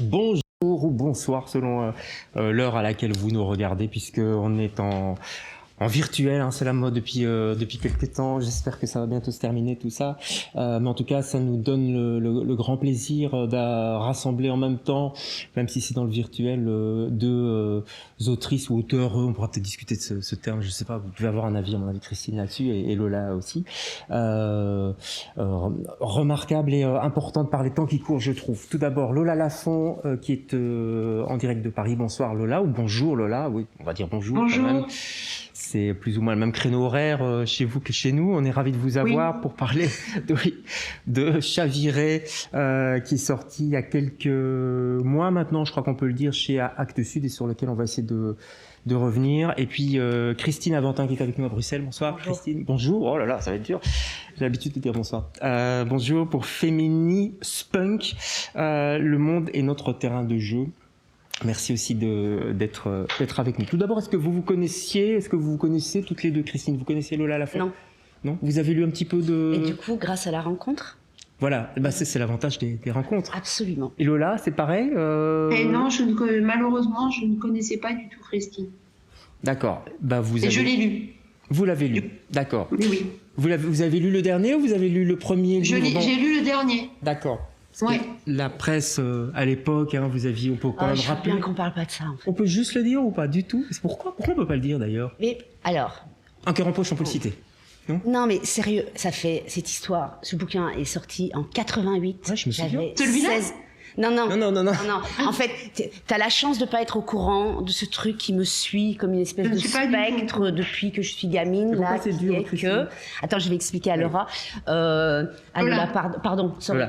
Bonjour ou bonsoir selon l'heure à laquelle vous nous regardez, puisqu'on est en virtuel, hein, c'est la mode depuis quelques temps. J'espère que ça va bientôt se terminer tout ça. Mais en tout cas, ça nous donne le grand plaisir de rassembler en même temps, même si c'est dans le virtuel, deux autrices ou auteurs. On pourra peut-être discuter de ce terme, je sais pas. Vous devez avoir un avis, à mon avis, Christine là-dessus et Lola aussi. Remarquable et importante par les temps qui courent, je trouve. Tout d'abord, Lola Lafont, qui est en direct de Paris. Bonsoir Lola, ou bonjour Lola. Oui, on va dire bonjour. Bonjour. Quand même. C'est plus ou moins le même créneau horaire chez vous que chez nous. On est ravis de vous avoir pour parler de Chaviré, qui est sorti il y a quelques mois maintenant, je crois qu'on peut le dire, chez Actes Sud, et sur lequel on va essayer de revenir. Et puis Christine Aventin qui est avec nous à Bruxelles. Bonsoir. Bonjour. Christine. Bonjour. Oh là là, ça va être dur. J'ai l'habitude de dire bonsoir. Bonjour pour Fémini Spunk. Le monde est notre terrain de jeu. Merci aussi d'être avec nous. Tout d'abord, est-ce que vous connaissez toutes les deux, Christine? Vous connaissiez Lola Lafont? Non. Non. Vous avez lu un petit peu de... Et du coup, grâce à la rencontre? Voilà, bah c'est l'avantage des rencontres. Absolument. Et Lola, c'est pareil Et non, malheureusement, je ne connaissais pas du tout Christine. D'accord. Bah, Et je l'ai lu. Vous l'avez lu, d'accord. Oui. Vous avez lu le dernier ou vous avez lu le premier livre? J'ai lu le dernier. D'accord. Ouais. La presse à l'époque, hein, on peut quand même rappeler. Bien qu'on parle pas de ça. En fait. On peut juste le dire ou pas du tout? Pourquoi on peut pas le dire d'ailleurs? Mais alors. Un cœur en poche, on peut le citer. Non mais sérieux, ça fait cette histoire. Ce bouquin est sorti en 88. Ouais, je me souviens. Celui-là 16... Non. En fait, t'as la chance de pas être au courant de ce truc qui me suit comme une espèce de spectre depuis que je suis gamine. Là, c'est dur, Attends, je vais expliquer à Laura. Pardon. Sorry.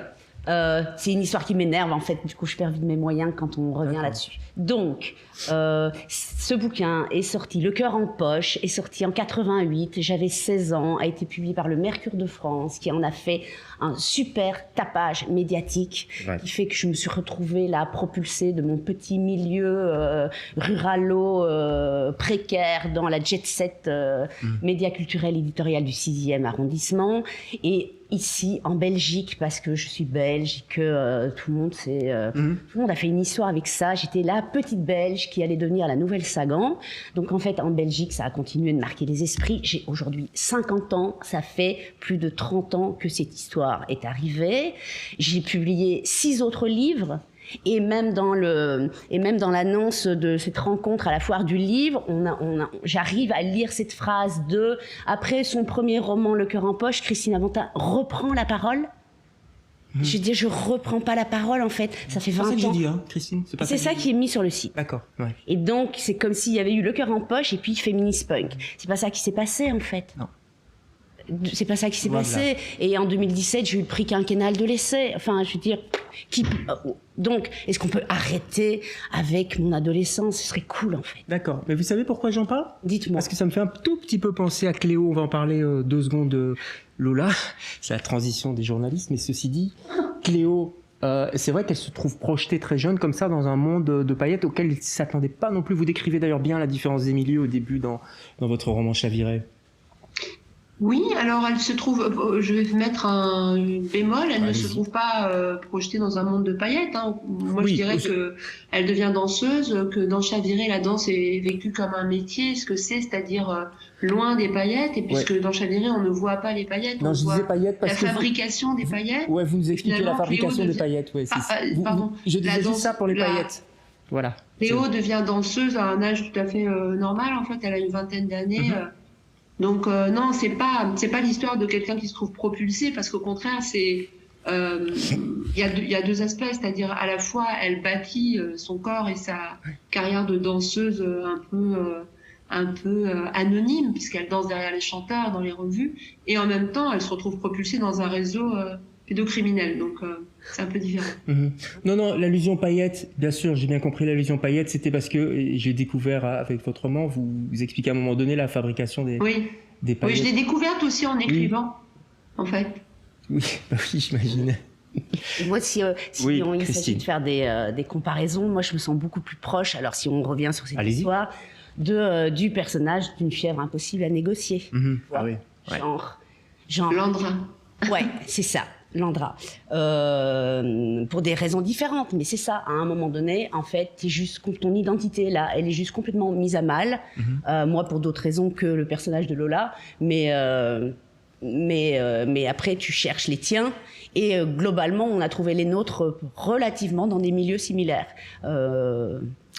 C'est une histoire qui m'énerve en fait, du coup je perds vite mes moyens quand on revient là-dessus. Donc, ce bouquin est sorti, Le cœur en poche, est sorti en 88, j'avais 16 ans, a été publié par le Mercure de France, qui en a fait un super tapage médiatique, qui fait que je me suis retrouvée là, propulsée de mon petit milieu ruralo précaire dans la jet-set média culturel éditorial du 6e arrondissement, et ici en Belgique, parce que je suis belge et que tout le monde a fait une histoire avec ça. J'étais la petite belge qui allait devenir la nouvelle Sagan. Donc en fait en Belgique ça a continué de marquer les esprits. J'ai aujourd'hui 50 ans, ça fait plus de 30 ans que cette histoire est arrivée. J'ai publié 6 autres livres. Et même dans l'annonce de cette rencontre à la foire du livre, j'arrive à lire cette phrase après son premier roman Le cœur en poche, Christine Aventin reprend la parole. Je dis, je reprends pas la parole en fait. Ça fait 20 ans. C'est ça que j'ai dit, hein, Christine. C'est ça qui est mis sur le site. D'accord. Ouais. Et donc c'est comme s'il y avait eu Le cœur en poche et puis Féministe Punk. C'est pas ça qui s'est passé en fait. Non. C'est pas ça qui s'est passé. Et en 2017, j'ai eu le prix quinquennal de l'essai. Enfin, je veux dire, donc, est-ce qu'on peut arrêter avec mon adolescence? Ce serait cool, en fait. D'accord. Mais vous savez pourquoi j'en parle? Dites-moi. Parce que ça me fait un tout petit peu penser à Cléo. On va en parler 2 secondes de Lola. C'est la transition des journalistes. Mais ceci dit, Cléo, c'est vrai qu'elle se trouve projetée très jeune comme ça dans un monde de paillettes auquel elle ne s'attendait pas non plus. Vous décrivez d'ailleurs bien la différence des milieux au début dans votre roman Chaviré. Oui, alors elle se trouve, je vais mettre un bémol, elle ne se trouve pas projetée dans un monde de paillettes. Hein. Moi, je dirais qu'elle devient danseuse, que dans Chaviré, la danse est vécue comme un métier, ce que c'est-à-dire loin des paillettes, et puisque dans Chaviré, on ne voit pas les paillettes, on voit paillettes parce la fabrication des paillettes. Ouais, vous nous expliquez la fabrication des paillettes. Ouais, pardon. Je disais juste ça pour les paillettes. Voilà. Léo devient danseuse à un âge tout à fait normal, en fait, elle a une vingtaine d'années. Donc non, c'est pas l'histoire de quelqu'un qui se trouve propulsé, parce qu'au contraire, il y a 2 aspects, c'est-à-dire à la fois elle bâtit son corps et sa carrière de danseuse un peu anonyme, puisqu'elle danse derrière les chanteurs, dans les revues, et en même temps elle se retrouve propulsée dans un réseau pédocriminel, donc c'est un peu différent. Non, l'allusion paillette, bien sûr, j'ai bien compris l'allusion paillette, c'était parce que j'ai découvert avec votre roman, vous expliquez à un moment donné la fabrication des paillettes. Oui, je l'ai découverte aussi en écrivant, en fait. Oui, j'imagine. Et moi, si il s'agit de faire des comparaisons, moi je me sens beaucoup plus proche, alors si on revient sur cette histoire, du personnage d'une fièvre impossible à négocier. Ah oui. Genre... Landrin. Ouais, c'est ça. Landra. Pour des raisons différentes, mais c'est ça. À un moment donné, en fait, ton identité là, elle est juste complètement mise à mal. Moi, pour d'autres raisons que le personnage de Lola, mais après, tu cherches les tiens. Et globalement, on a trouvé les nôtres relativement dans des milieux similaires.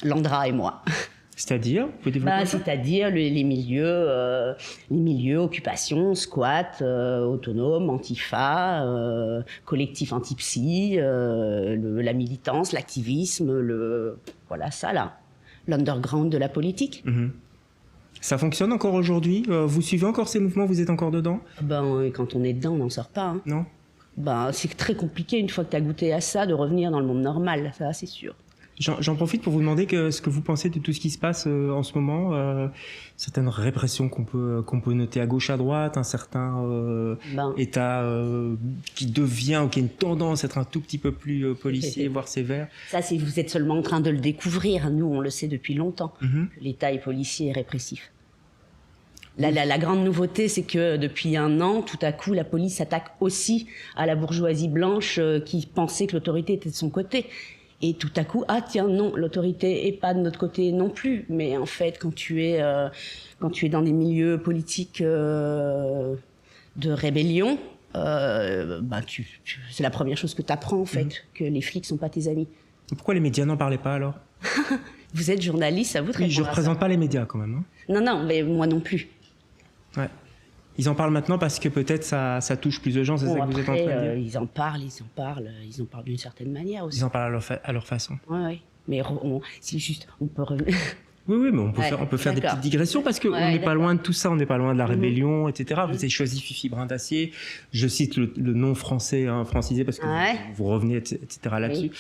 Landra et moi. C'est-à-dire, vous pouvez développer ça ? C'est-à-dire les milieux occupation, squat, autonome, antifa, collectif anti-psy, la militance, l'activisme, voilà ça là, l'underground de la politique. Ça fonctionne encore aujourd'hui ? Vous suivez encore ces mouvements ? Vous êtes encore dedans ? Quand on est dedans, on n'en sort pas. Hein. Non ? C'est très compliqué une fois que tu as goûté à ça de revenir dans le monde normal, ça c'est sûr. J'en profite pour vous demander ce que vous pensez de tout ce qui se passe en ce moment, certaines répressions qu'on peut noter à gauche, à droite, un certain État qui devient ou qui a une tendance à être un tout petit peu plus policier, voire sévère. Ça, vous êtes seulement en train de le découvrir. Nous, on le sait depuis longtemps. L'État est policier et répressif. La grande nouveauté, c'est que depuis 1 an, tout à coup, la police s'attaque aussi à la bourgeoisie blanche qui pensait que l'autorité était de son côté. Et tout à coup, tiens, non, l'autorité est pas de notre côté non plus. Mais en fait, quand tu es dans des milieux politiques de rébellion, c'est la première chose que tu apprends, en fait, que les flics sont pas tes amis. Et pourquoi les médias n'en parlaient pas, alors ? Vous êtes journaliste, à vous de répondre. Oui, je ne représente pas les médias, quand même. Hein. Non, mais moi non plus. Ouais. Ils en parlent maintenant parce que peut-être ça touche plus de gens, c'est ça que vous êtes en train de dire ? Ils en parlent d'une certaine manière aussi. Ils en parlent à leur façon. Oui. Mais c'est juste, on peut revenir. Oui, mais on peut faire des petites digressions parce qu'on n'est pas loin de tout ça, on n'est pas loin de la rébellion, etc. Vous avez choisi Fifi Brin d'Acier, je cite le nom français, francisé, parce que vous revenez, etc. là-dessus.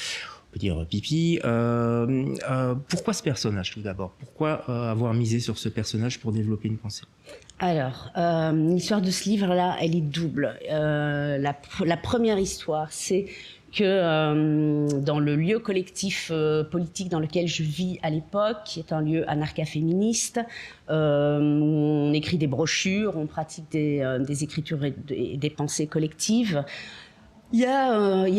On peut dire Pipi. Pourquoi ce personnage, tout d'abord ? Pourquoi avoir misé sur ce personnage pour développer une pensée ? Alors, l'histoire de ce livre-là, elle est double. La première histoire, c'est que dans le lieu collectif politique dans lequel je vis à l'époque, qui est un lieu anarcha-féministe, où on écrit des brochures, on pratique des écritures et des pensées collectives, il y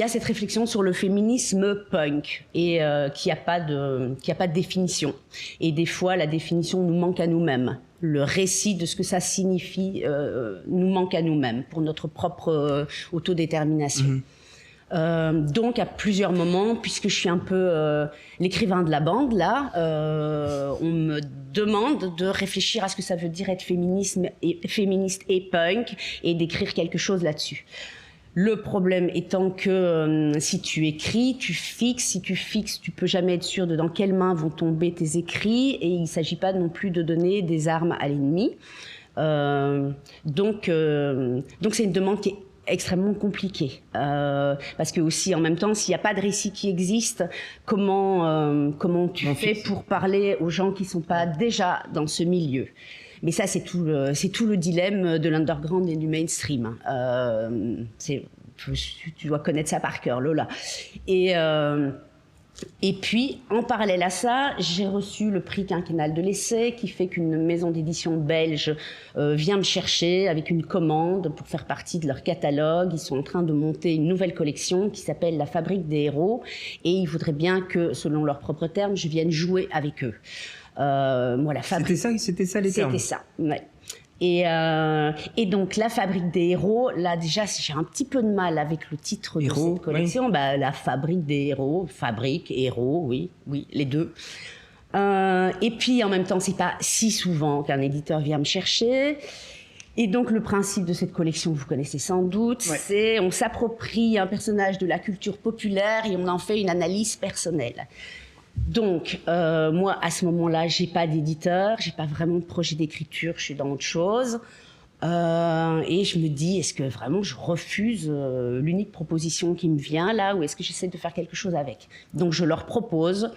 a cette réflexion sur le féminisme punk et qui a pas de définition. Et des fois, la définition nous manque à nous-mêmes. Le récit de ce que ça signifie nous manque à nous-mêmes pour notre propre autodétermination. Donc à plusieurs moments, puisque je suis un peu l'écrivain de la bande là, on me demande de réfléchir à ce que ça veut dire être féministe et punk et d'écrire quelque chose là-dessus. Le problème étant que si tu écris, tu fixes. Si tu fixes, tu peux jamais être sûr de dans quelles mains vont tomber tes écrits, et il s'agit pas non plus de donner des armes à l'ennemi. Donc c'est une demande qui est extrêmement compliquée, parce que aussi en même temps, s'il n'y a pas de récit qui existe, comment tu fais pour parler aux gens qui sont pas déjà dans ce milieu? Mais ça, c'est tout le dilemme de l'underground et du mainstream. Tu dois connaître ça par cœur, Lola. Et puis, en parallèle à ça, j'ai reçu le prix quinquennal de l'essai, qui fait qu'une maison d'édition belge vient me chercher avec une commande pour faire partie de leur catalogue. Ils sont en train de monter une nouvelle collection qui s'appelle La Fabrique des héros, et ils voudraient bien que, selon leurs propres termes, je vienne jouer avec eux. Voilà, c'était ça les termes. C'était ça, ouais. Et donc La Fabrique des héros, là déjà j'ai un petit peu de mal avec le titre de cette collection. Oui. La Fabrique des héros, fabrique, héros, oui, les deux. Et puis en même temps, c'est pas si souvent qu'un éditeur vient me chercher. Et donc le principe de cette collection, vous connaissez sans doute, c'est on s'approprie un personnage de la culture populaire et on en fait une analyse personnelle. Donc, moi, à ce moment-là, j'ai pas d'éditeur, j'ai pas vraiment de projet d'écriture, je suis dans autre chose. Et je me dis, est-ce que vraiment je refuse l'unique proposition qui me vient là, ou est-ce que j'essaie de faire quelque chose avec? Donc, je leur propose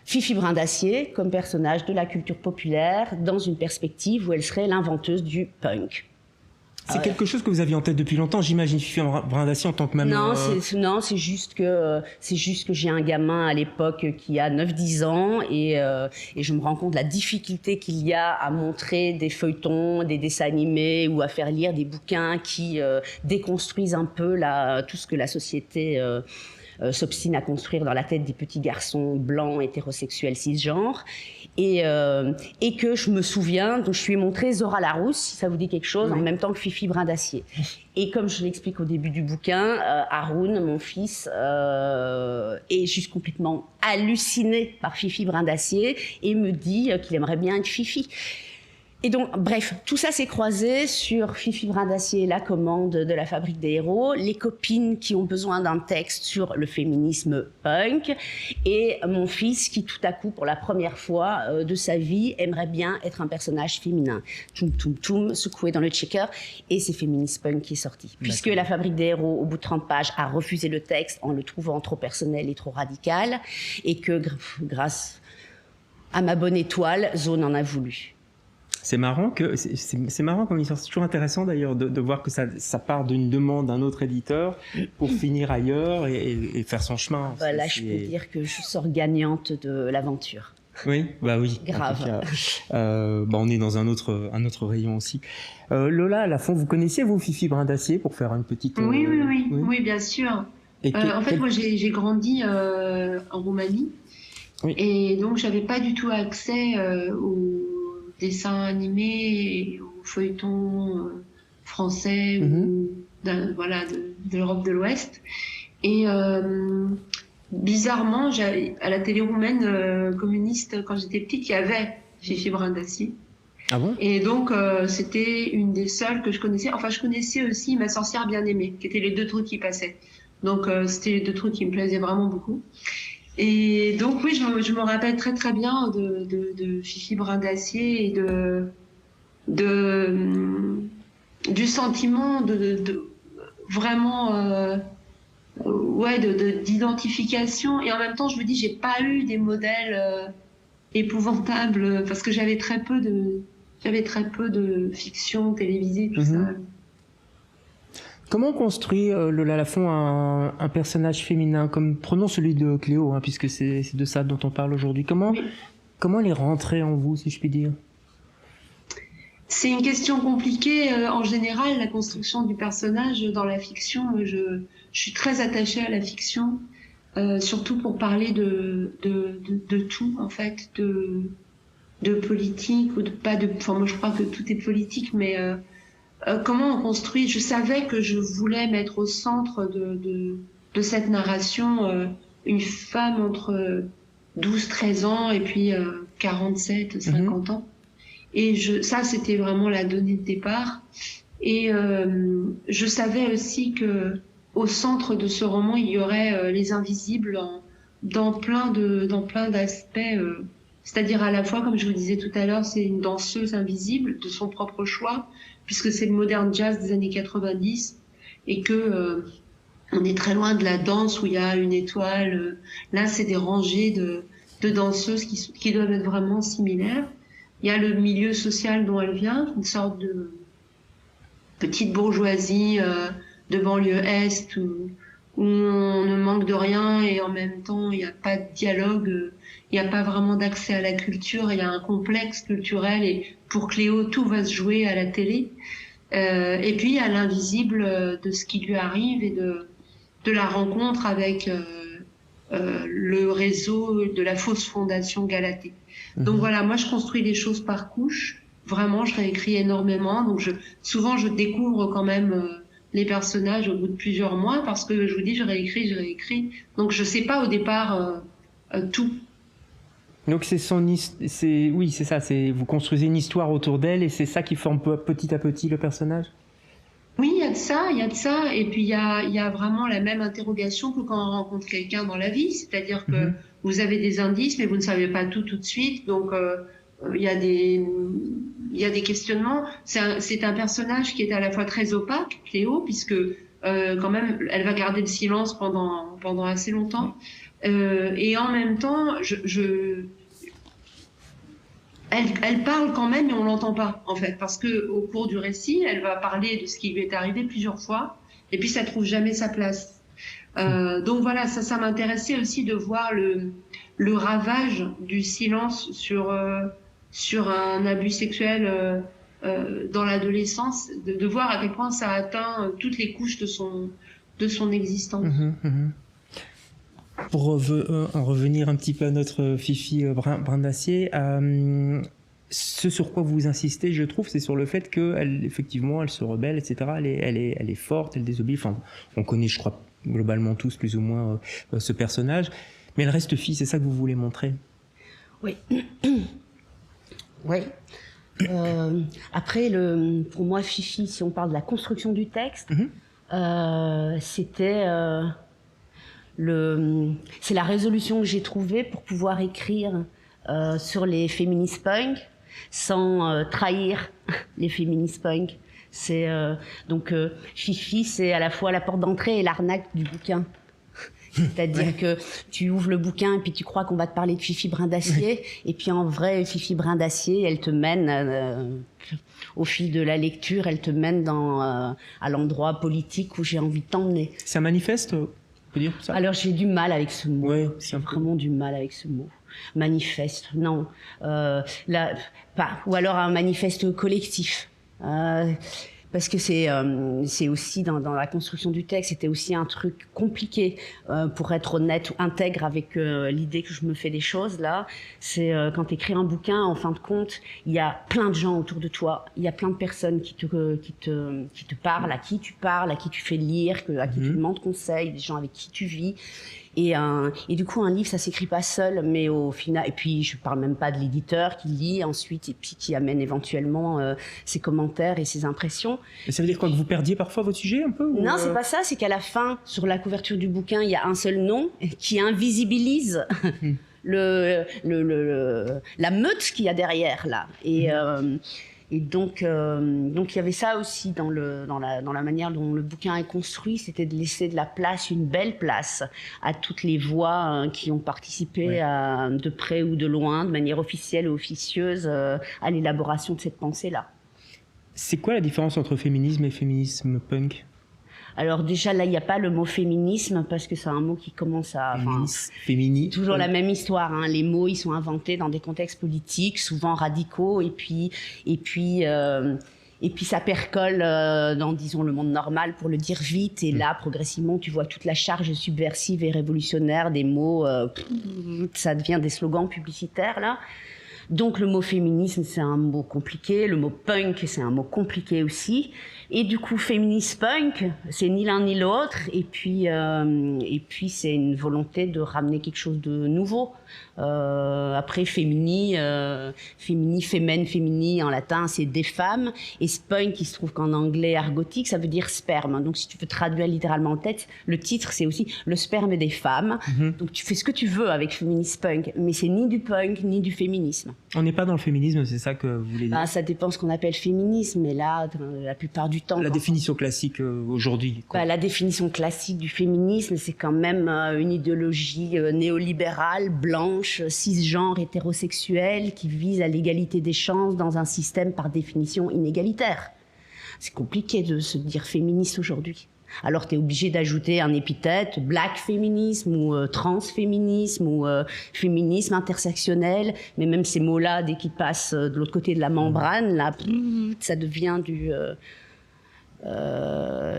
Fifi Brin d'Acier comme personnage de la culture populaire dans une perspective où elle serait l'inventeuse du punk. C'est quelque chose que vous aviez en tête depuis longtemps, j'imagine, Fifi Brindacier, en tant que maman. Non, c'est juste que j'ai un gamin à l'époque qui a 9-10 ans et je me rends compte de la difficulté qu'il y a à montrer des feuilletons, des dessins animés ou à faire lire des bouquins qui déconstruisent un peu tout ce que la société s'obstine à construire dans la tête des petits garçons blancs, hétérosexuels, cisgenres. Et que je me souviens, donc je lui ai montré Zora Larousse, si ça vous dit quelque chose, en même temps que Fifi Brindacier. Et comme je l'explique au début du bouquin, Haroun, mon fils, est juste complètement halluciné par Fifi Brindacier et me dit qu'il aimerait bien être Fifi. Et donc, bref, tout ça s'est croisé sur Fifi Brindacier, la commande de la Fabrique des Héros, les copines qui ont besoin d'un texte sur le féminisme punk, et mon fils qui, tout à coup, pour la première fois de sa vie, aimerait bien être un personnage féminin. Toum, toum, toum, secoué dans le checker, et c'est Féministe Punk qui est sorti. Puisque la Fabrique des Héros, au bout de 30 pages, a refusé le texte en le trouvant trop personnel et trop radical, et que, grâce à ma bonne étoile, Zone en a voulu. C'est marrant comme histoire. C'est toujours intéressant d'ailleurs de voir que ça part d'une demande d'un autre éditeur pour finir ailleurs et faire son chemin. Voilà, je peux dire que je sors gagnante de l'aventure. Oui, bah oui. Grave. On est dans un autre rayon aussi. Lola, à la fin, vous connaissiez vous Fifi Brindacier pour faire une petite. Oui, bien sûr. En fait, moi, j'ai grandi en Roumanie, et donc j'avais pas du tout accès aux dessins animés, aux feuilletons français ou de l'Europe de l'Ouest. Et bizarrement, à la télé roumaine communiste, quand j'étais petite, il y avait Fifi Brindacier. Ah bon? Et donc, c'était une des seules que je connaissais. Enfin, je connaissais aussi Ma sorcière bien aimée, qui étaient les deux trucs qui passaient. Donc, c'était les deux trucs qui me plaisaient vraiment beaucoup. Et donc oui, je me rappelle très très bien de Fifi Brindacier et du sentiment de vraiment d'identification. Et en même temps, je me dis, j'ai pas eu des modèles épouvantables parce que j'avais très peu de fiction télévisée, tout ça. Comment on construit, Lola Lafont, un personnage féminin, prenons celui de Cléo, puisque c'est de ça dont on parle aujourd'hui. Comment elle est rentrée en vous, si je puis dire? C'est une question compliquée. En général, la construction du personnage dans la fiction, je suis très attachée à la fiction, surtout pour parler de tout, en fait, de politique, ou moi je crois que tout est politique, mais... comment on construit. Je savais que je voulais mettre au centre de cette narration une femme entre 12-13 ans et puis 47-50 ans. Et ça, c'était vraiment la donnée de départ. Et je savais aussi que au centre de ce roman, il y aurait les invisibles dans plein d'aspects. C'est-à-dire à la fois, comme je vous disais tout à l'heure, c'est une danseuse invisible de son propre choix, puisque c'est le modern jazz des années 90 et que on est très loin de la danse où il y a une étoile. Là, c'est des rangées de danseuses qui doivent être vraiment similaires. Il y a le milieu social dont elle vient, une sorte de petite bourgeoisie de banlieue est où on ne manque de rien et en même temps, il n'y a pas de dialogue. Il n'y a pas vraiment d'accès à la culture, il y a un complexe culturel et pour Cléo, tout va se jouer à la télé. Et puis, il y a l'invisible de ce qui lui arrive et de la rencontre avec le réseau de la fausse fondation Galatée. Donc voilà, moi je construis les choses par couches. Vraiment, je réécris énormément. Donc souvent, je découvre quand même les personnages au bout de plusieurs mois parce que je vous dis, je réécris. Donc je ne sais pas au départ tout. Donc c'est ça, vous construisez une histoire autour d'elle et c'est ça qui forme petit à petit le personnage? Oui, il y a de ça. Et puis il y a vraiment la même interrogation que quand on rencontre quelqu'un dans la vie. C'est-à-dire que vous avez des indices, mais vous ne savez pas tout de suite. Donc il y a des questionnements. C'est un personnage qui est à la fois très opaque, Cléo, puisque quand même, elle va garder le silence pendant assez longtemps. Et en même temps, elle parle quand même, mais on l'entend pas, en fait, parce que au cours du récit, elle va parler de ce qui lui est arrivé plusieurs fois, et puis ça trouve jamais sa place. Donc voilà, ça m'intéressait aussi de voir le ravage du silence sur un abus sexuel dans l'adolescence, de voir à quel point ça atteint toutes les couches de son existence. Pour en revenir un petit peu à notre Fifi Brindacier, ce sur quoi vous insistez, je trouve, c'est sur le fait qu'elle, effectivement, elle se rebelle, etc. Elle est forte, elle désobéit. Enfin, on connaît, je crois, globalement tous plus ou moins ce personnage. Mais elle reste fille, c'est ça que vous voulez montrer? Oui. Oui. Après, pour moi, Fifi, si on parle de la construction du texte, c'était... c'est la résolution que j'ai trouvée pour pouvoir écrire sur les féministes punk sans trahir les féministes punk. Donc Fifi, c'est à la fois la porte d'entrée et l'arnaque du bouquin. C'est-à-dire que tu ouvres le bouquin et puis tu crois qu'on va te parler de Fifi Brindacier, et puis en vrai, Fifi Brindacier, elle te mène au fil de la lecture, elle te mène à l'endroit politique où j'ai envie de t'emmener. C'est un manifeste, on peut dire ça? Alors j'ai du mal avec ce mot. Ouais, j'ai vraiment du mal avec ce mot. Manifeste, non. Ou alors un manifeste collectif. Parce que c'est aussi dans la construction du texte, c'était aussi un truc compliqué pour être honnête ou intègre avec l'idée que je me fais des choses là. C'est quand tu écris un bouquin, en fin de compte, il y a plein de gens autour de toi, il y a plein de personnes qui te parlent, à qui tu parles, à qui tu fais lire, à qui tu demandes conseil, des gens avec qui tu vis. Et du coup, un livre, ça s'écrit pas seul, mais au final, et puis je parle même pas de l'éditeur qui lit ensuite et puis qui amène éventuellement ses commentaires et ses impressions. Et ça veut dire quoi, que vous perdiez parfois votre sujet un peu, ou Non, c'est pas ça, c'est qu'à la fin, sur la couverture du bouquin, il y a un seul nom qui invisibilise la meute qu'il y a derrière là. Et donc il y avait ça aussi dans la manière dont le bouquin est construit, c'était de laisser de la place, une belle place, à toutes les voix qui ont participé de près ou de loin, de manière officielle ou officieuse, à l'élaboration de cette pensée-là. C'est quoi la différence entre féminisme et féminisme punk? Alors déjà là, il n'y a pas le mot féminisme parce que c'est un mot qui commence à... Toujours la même histoire. Hein. Les mots, ils sont inventés dans des contextes politiques, souvent radicaux, et puis ça percole dans, disons, le monde normal, pour le dire vite. Et là, progressivement, tu vois toute la charge subversive et révolutionnaire des mots. Ça devient des slogans publicitaires, là. Donc le mot féminisme, c'est un mot compliqué. Le mot punk, c'est un mot compliqué aussi. Et du coup, féministe punk, c'est ni l'un ni l'autre. Et puis c'est une volonté de ramener quelque chose de nouveau. Après, fémini, en latin, c'est des femmes. Et spunk, il se trouve qu'en anglais argotique, ça veut dire sperme. Donc si tu veux traduire littéralement le titre, c'est aussi le sperme des femmes. Donc tu fais ce que tu veux avec féministe punk, mais c'est ni du punk, ni du féminisme. On n'est pas dans le féminisme, c'est ça que vous voulez dire? Ça dépend ce qu'on appelle féminisme, mais là, la plupart du temps... La définition classique aujourd'hui, quoi. La définition classique du féminisme, c'est quand même une idéologie néolibérale, blanche, cisgenre, hétérosexuelle, qui vise à l'égalité des chances dans un système par définition inégalitaire. C'est compliqué de se dire féministe aujourd'hui. Alors tu es obligé d'ajouter un épithète, black féminisme ou transféminisme ou féminisme intersectionnel, mais même ces mots-là, dès qu'ils passent de l'autre côté de la membrane, là, ça devient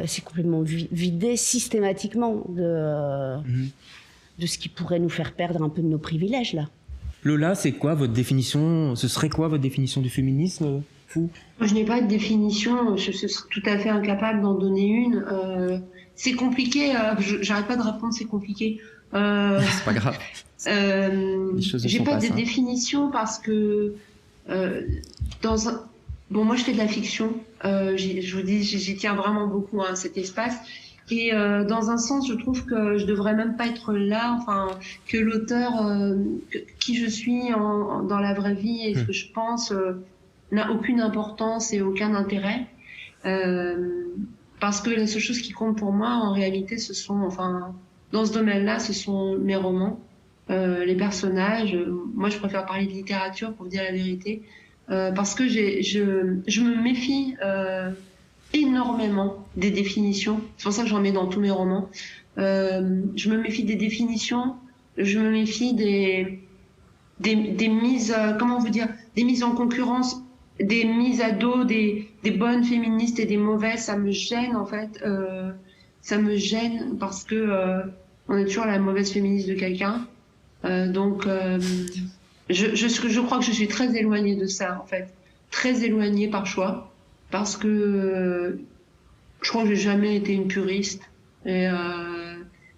c'est complètement vidé systématiquement de ce qui pourrait nous faire perdre un peu de nos privilèges, là. Lola, c'est quoi votre définition? Ce serait quoi votre définition du féminisme? Moi, je n'ai pas de définition, je serais tout à fait incapable d'en donner une. C'est compliqué, j'arrête pas de répondre, c'est compliqué. C'est pas grave. J'ai pas de définition parce que bon, moi je fais de la fiction, je vous dis, j'y tiens vraiment beaucoup à cet espace. Et dans un sens, je trouve que je devrais même pas être là, enfin, que l'auteur, qui je suis dans la vraie vie et ce que je pense n'a aucune importance et aucun intérêt. Parce que la seule chose qui compte pour moi, en réalité, ce sont, enfin, dans ce domaine-là, ce sont mes romans. les personnages. Moi, je préfère parler de littérature pour vous dire la vérité, parce que je me méfie énormément des définitions. C'est pour ça que j'en mets dans tous mes romans. Je me méfie des définitions, je me méfie des mises, comment vous dire, des mises en concurrence, des mises à dos, des bonnes féministes et des mauvaises. Ça me gêne en fait. Ça me gêne parce que on est toujours la mauvaise féministe de quelqu'un. Donc, je crois que je suis très éloignée de ça en fait, très éloignée par choix, parce que je crois que j'ai jamais été une puriste. Et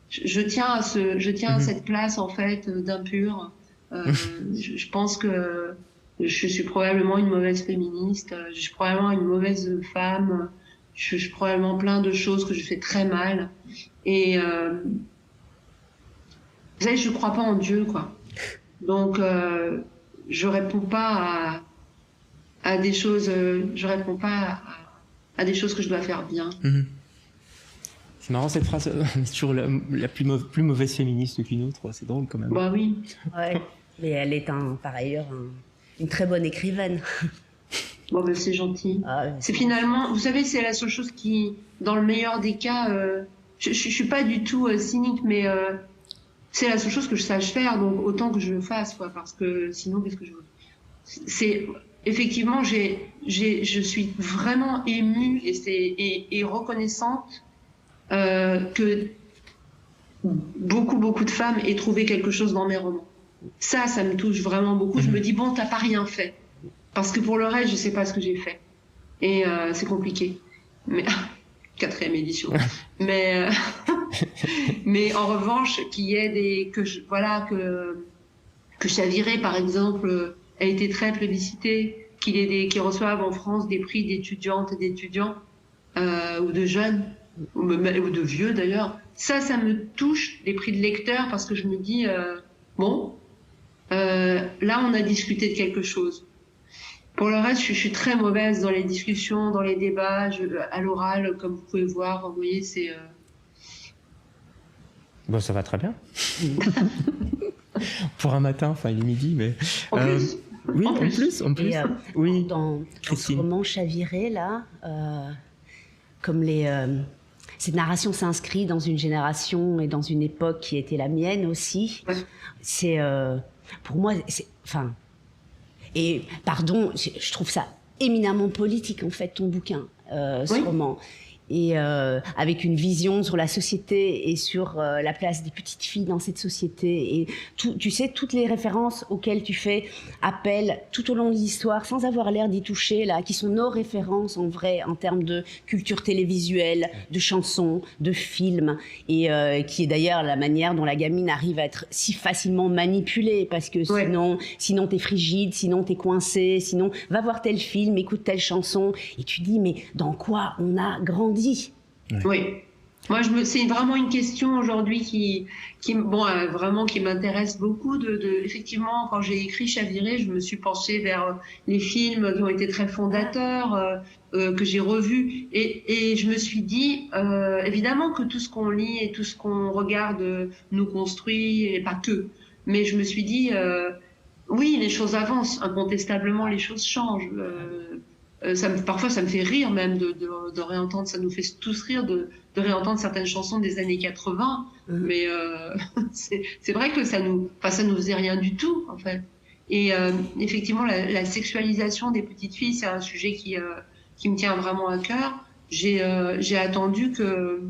je tiens à cette place en fait d'impure. Je pense que je suis probablement une mauvaise féministe, je suis probablement une mauvaise femme, je suis probablement plein de choses que je fais très mal. Et vous savez, je crois pas en Dieu, quoi. Donc je réponds pas à des choses, je réponds pas à des choses que je dois faire bien. C'est marrant cette phrase, on est toujours la plus mauvaise féministe qu'une autre, c'est drôle quand même. Bah oui. Ouais, mais elle est par ailleurs une très bonne écrivaine. Bon, ben c'est gentil. Ah, c'est finalement, vous savez, c'est la seule chose qui, dans le meilleur des cas, je suis pas du tout cynique, mais c'est la seule chose que je sache faire, donc autant que je le fasse, quoi, parce que sinon, qu'est-ce que je veux? C'est effectivement, je suis vraiment émue et reconnaissante que beaucoup de femmes aient trouvé quelque chose dans mes romans. Ça me touche vraiment beaucoup. Je me dis, bon, t'as pas rien fait. Parce que pour le reste, je sais pas ce que j'ai fait. Et c'est compliqué. Mais 4e édition. Mais en revanche, qu'il y ait que Chaviré, par exemple, a été très plébiscité, qu'ils reçoivent en France des prix d'étudiantes et d'étudiants, ou de jeunes, ou de vieux d'ailleurs. Ça me touche, les prix de lecteurs, parce que je me dis, bon, là on a discuté de quelque chose. Pour le reste, je suis très mauvaise dans les discussions, dans les débats, à l'oral, comme vous pouvez voir. Vous voyez, c'est... Bon, ça va très bien. Pour un matin, enfin il est midi, mais... En plus. Oui, en plus. Et, oui. Dans ce roman Chaviré, là, comme cette narration s'inscrit dans une génération et dans une époque qui était la mienne aussi, Ouais. c'est... pour moi, enfin... Et pardon, je trouve ça éminemment politique en fait, ton bouquin, ce roman. Et avec une vision sur la société et sur la place des petites filles dans cette société. Et tu sais, toutes les références auxquelles tu fais appel tout au long de l'histoire, sans avoir l'air d'y toucher, là, qui sont nos références en vrai, en termes de culture télévisuelle, de chansons, de films, et qui est d'ailleurs la manière dont la gamine arrive à être si facilement manipulée, parce que sinon t'es frigide, sinon t'es coincé, sinon va voir tel film, écoute telle chanson, et tu dis, mais dans quoi on a grandi? Oui. Moi, c'est vraiment une question aujourd'hui qui m'intéresse beaucoup. Effectivement, quand j'ai écrit Chaviré, je me suis penchée vers les films qui ont été très fondateurs, que j'ai revus, et je me suis dit, évidemment que tout ce qu'on lit et tout ce qu'on regarde nous construit, et pas que. Mais je me suis dit, oui, les choses avancent, incontestablement, les choses changent. Parfois, ça me fait rire même de réentendre, ça nous fait tous rire de réentendre certaines chansons des années 80, mais c'est vrai que ça nous faisait rien du tout, en fait. Et effectivement, la sexualisation des petites filles, c'est un sujet qui me tient vraiment à cœur. J'ai attendu que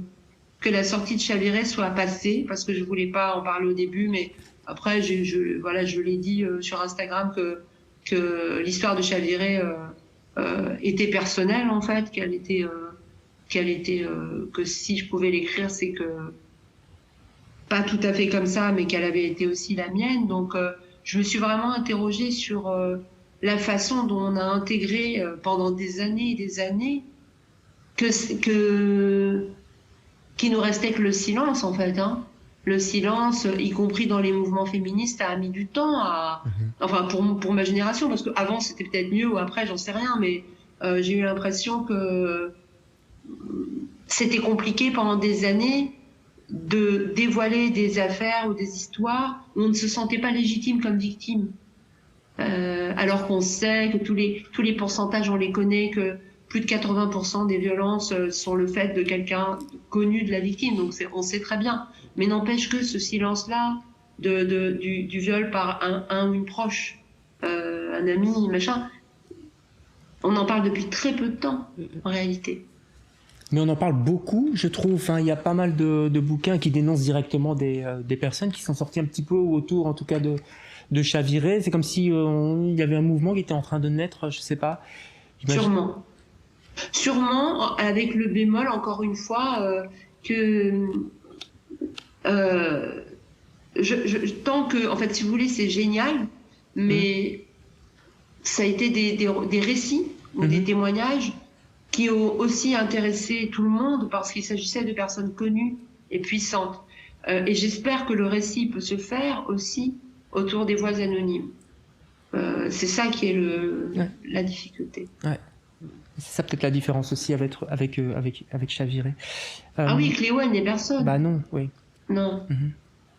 la sortie de Chaviré soit passée, parce que je voulais pas en parler au début, mais après, je l'ai dit sur Instagram que l'histoire de Chaviré était personnelle en fait, que si je pouvais l'écrire, c'est que pas tout à fait comme ça, mais qu'elle avait été aussi la mienne. Donc je me suis vraiment interrogée sur la façon dont on a intégré pendant des années et des années qu'il nous restait que le silence en fait, hein. Le silence, y compris dans les mouvements féministes, a mis du temps enfin pour ma génération, parce qu'avant c'était peut-être mieux ou après, j'en sais rien, mais j'ai eu l'impression que c'était compliqué pendant des années de dévoiler des affaires ou des histoires où on ne se sentait pas légitime comme victime. Alors qu'on sait que tous les pourcentages, on les connaît, que plus de 80% des violences sont le fait de quelqu'un connu de la victime, donc on sait très bien. Mais n'empêche que ce silence-là du viol par un ou une proche, un ami, machin, on en parle depuis très peu de temps, en réalité. Mais on en parle beaucoup, je trouve. Enfin, il y a pas mal de bouquins qui dénoncent directement des personnes qui sont sorties un petit peu autour, en tout cas, de chavirer. C'est comme si il y avait un mouvement qui était en train de naître, je sais pas. Sûrement, avec le bémol, encore une fois, que tant que, en fait, si vous voulez, c'est génial, mais ça a été des récits ou des témoignages qui ont aussi intéressé tout le monde parce qu'il s'agissait de personnes connues et puissantes. Et j'espère que le récit peut se faire aussi autour des voix anonymes. C'est ça qui est la difficulté. Ouais. C'est ça peut-être la différence aussi avec chavirer. Ah oui, Cléo, elle n'est personne. Bah non, oui. Non.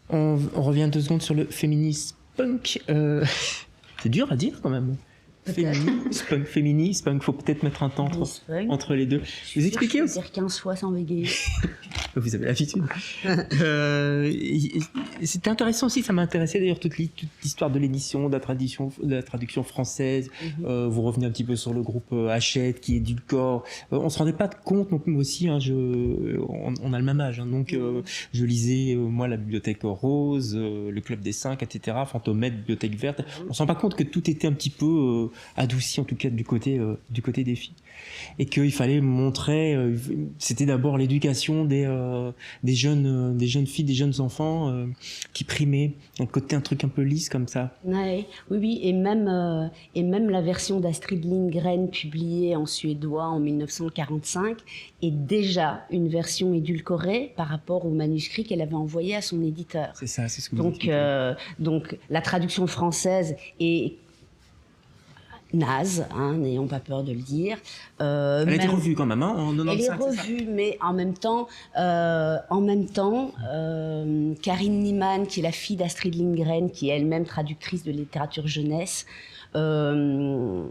On revient 2 secondes sur le féminisme punk. C'est dur à dire quand même. Féminisme punk, faut peut-être mettre un temps entre les deux. Vous expliquez aussi. Dire 15 fois sans bégayer. Vous avez l'habitude. C'était intéressant aussi, ça m'a intéressé d'ailleurs toute l'histoire de l'édition, de la traduction française. Vous revenez un petit peu sur le groupe Hachette qui édulcore. On se rendait pas compte, donc moi aussi, hein, on a le même âge, hein, donc je lisais moi la Bibliothèque Rose, le Club des 5, etc. Fantomètre, Bibliothèque Verte. On se rend pas compte que tout était un petit peu adouci, en tout cas du côté des filles, et qu'il fallait montrer. C'était d'abord l'éducation des jeunes filles, des jeunes enfants qui primaient, un truc un peu lisse comme ça. Ouais, oui, et même la version d'Astrid Lindgren publiée en suédois en 1945 est déjà une version édulcorée par rapport au manuscrit qu'elle avait envoyé à son éditeur. C'est ça, c'est ce que vous dites. Donc la traduction française est naze, hein, n'ayons pas peur de le dire. Elle a été revue quand même, hein, en 95. Elle est revue, mais en même temps, Karine Niemann, qui est la fille d'Astrid Lindgren, qui est elle-même traductrice de littérature jeunesse, quand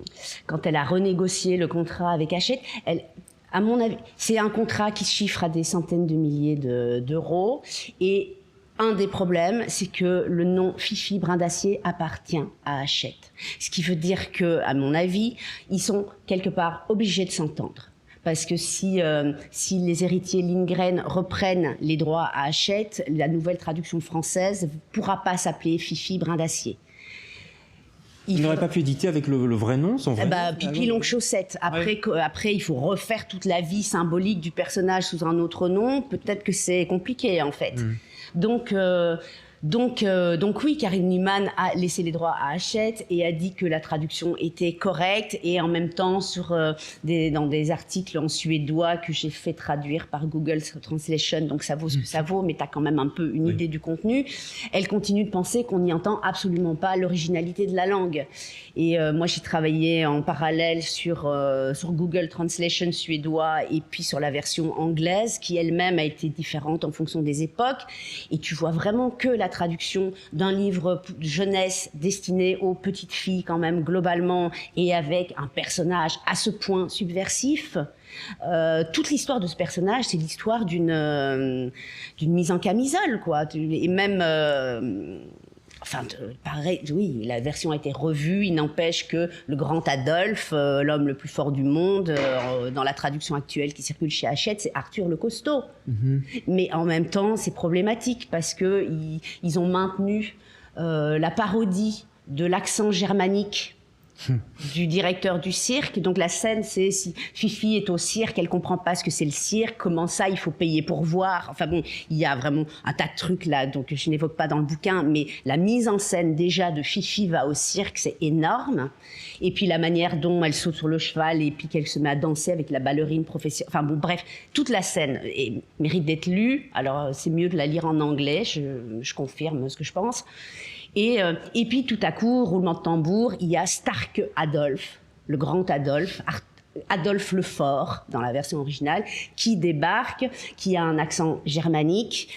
elle a renégocié le contrat avec Hachette, à mon avis, c'est un contrat qui se chiffre à des centaines de milliers d'euros, et un des problèmes, c'est que le nom Fifi Brin d'Acier appartient à Hachette. Ce qui veut dire que, à mon avis, ils sont quelque part obligés de s'entendre. Parce que si les héritiers Lindgren reprennent les droits à Hachette, la nouvelle traduction française ne pourra pas s'appeler Fifi Brin d'Acier. Il n'aurait pas pu éditer avec le vrai nom, son vrai nom. Pipi Longue Chaussette. Après, il faut refaire toute la vie symbolique du personnage sous un autre nom. Peut-être que c'est compliqué, en fait. Donc oui, Karine Niemann a laissé les droits à Hachette et a dit que la traduction était correcte, et en même temps dans des articles en suédois que j'ai fait traduire par Google Translation, donc ça vaut ce que ça vaut, mais tu as quand même un peu une idée du contenu. Elle continue de penser qu'on n'y entend absolument pas l'originalité de la langue. Et moi, j'ai travaillé en parallèle sur Google Translation suédois et puis sur la version anglaise, qui elle-même a été différente en fonction des époques. Et tu vois vraiment que la traduction d'un livre jeunesse destiné aux petites filles, quand même, globalement, et avec un personnage à ce point subversif. Toute l'histoire de ce personnage, c'est l'histoire d'une mise en camisole, quoi. Et même... pareil, oui, la version a été revue. Il n'empêche que le grand Adolphe, l'homme le plus fort du monde, dans la traduction actuelle qui circule chez Hachette, c'est Arthur le Costaud. Mais en même temps, c'est problématique parce que ils ont maintenu la parodie de l'accent germanique du directeur du cirque. Donc la scène, c'est si Fifi est au cirque, elle comprend pas ce que c'est le cirque, comment ça, il faut payer pour voir. Enfin bon, il y a vraiment un tas de trucs là, donc je n'évoque pas dans le bouquin, mais la mise en scène déjà de Fifi va au cirque, c'est énorme. Et puis la manière dont elle saute sur le cheval et puis qu'elle se met à danser avec la ballerine professionnelle. Enfin bon, bref, toute la scène mérite d'être lue. Alors c'est mieux de la lire en anglais, je confirme ce que je pense. Et puis tout à coup, roulement de tambour, il y a Stark Adolphe, le grand Adolphe, Adolphe Lefort, dans la version originale, qui débarque, qui a un accent germanique,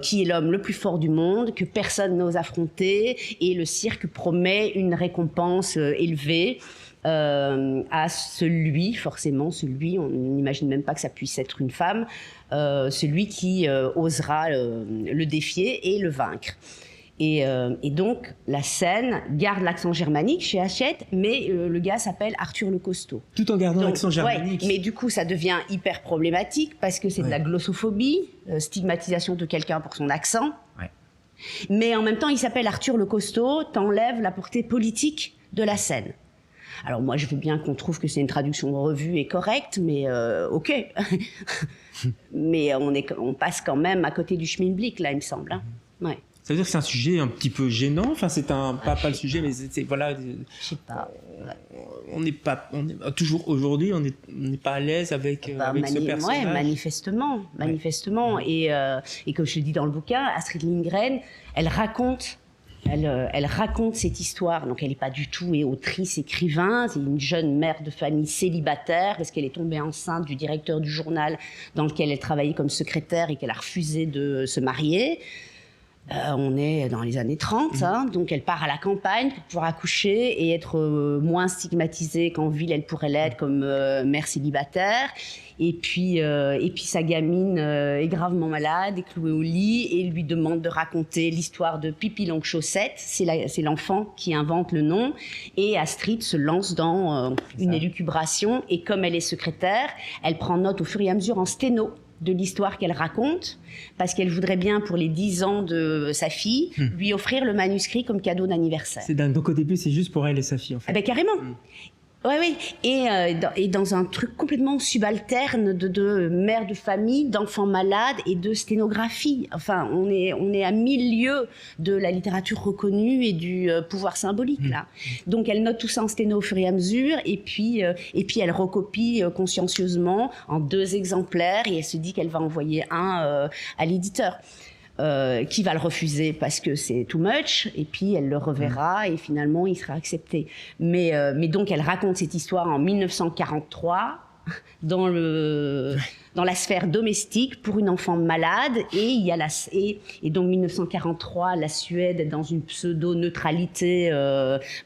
qui est l'homme le plus fort du monde, que personne n'ose affronter, et le cirque promet une récompense élevée à celui, on n'imagine même pas que ça puisse être une femme, celui qui osera le défier et le vaincre. Et donc, la scène garde l'accent germanique chez Hachette, mais le gars s'appelle Arthur le Costaud. Tout en gardant l'accent germanique. Ouais, mais du coup, ça devient hyper problématique parce que c'est de la glossophobie, stigmatisation de quelqu'un pour son accent. Ouais. Mais en même temps, il s'appelle Arthur le Costaud, t'enlèves la portée politique de la scène. Alors moi, je veux bien qu'on trouve que c'est une traduction revue et correcte, mais ok. Mais on passe quand même à côté du schmilblick, là, il me semble. Hein. Ouais. Ça veut dire que c'est un sujet un petit peu gênant. Enfin, c'est pas le sujet, mais c'est voilà. Je sais pas. On n'est pas, toujours aujourd'hui, on n'est pas à l'aise avec ce personnage. Ouais, manifestement. Ouais. Et comme je le dis dans le bouquin, Astrid Lindgren, elle raconte cette histoire. Donc elle n'est pas du tout autrice, écrivain. C'est une jeune mère de famille célibataire parce qu'elle est tombée enceinte du directeur du journal dans lequel elle travaillait comme secrétaire et qu'elle a refusé de se marier. On est dans les années 30, hein, donc elle part à la campagne pour pouvoir accoucher et être moins stigmatisée qu'en ville elle pourrait l'être comme mère célibataire. Et puis sa gamine est gravement malade, est clouée au lit et lui demande de raconter l'histoire de Pippi Longchaussette. C'est l'enfant qui invente le nom. Et Astrid se lance dans une élucubration. Et comme elle est secrétaire, elle prend note au fur et à mesure en sténo de l'histoire qu'elle raconte, parce qu'elle voudrait bien, pour les 10 ans de sa fille, lui offrir le manuscrit comme cadeau d'anniversaire. C'est dingue. Donc au début, c'est juste pour elle et sa fille, en fait. Ah ben, carrément. Oui. Et dans un truc complètement subalterne de mère de famille, d'enfants malades et de sténographie. Enfin, on est à 1000 lieues de la littérature reconnue et du pouvoir symbolique, là. Donc, elle note tout ça en sténo au fur et à mesure, et puis elle recopie consciencieusement en 2 exemplaires, et elle se dit qu'elle va envoyer un à l'éditeur. Qui va le refuser parce que c'est too much, et puis elle le reverra et finalement il sera accepté. Mais donc elle raconte cette histoire en 1943 dans la sphère domestique pour une enfant malade, et donc 1943, la Suède est dans une pseudo-neutralité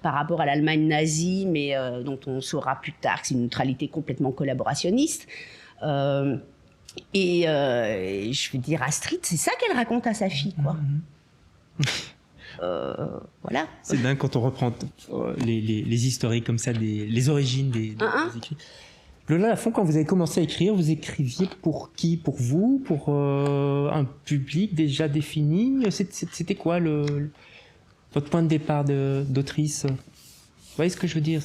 par rapport à l'Allemagne nazie, mais dont on saura plus tard que c'est une neutralité complètement collaborationniste. Et je veux dire, Astrid, c'est ça qu'elle raconte à sa fille, quoi. Voilà. C'est dingue quand on reprend les historiques comme ça, les origines des écrits. Lola Lafont, quand vous avez commencé à écrire, vous écriviez pour qui? Pour vous? Pour un public déjà défini? C'était quoi votre point de départ d'autrice? Vous voyez ce que je veux dire?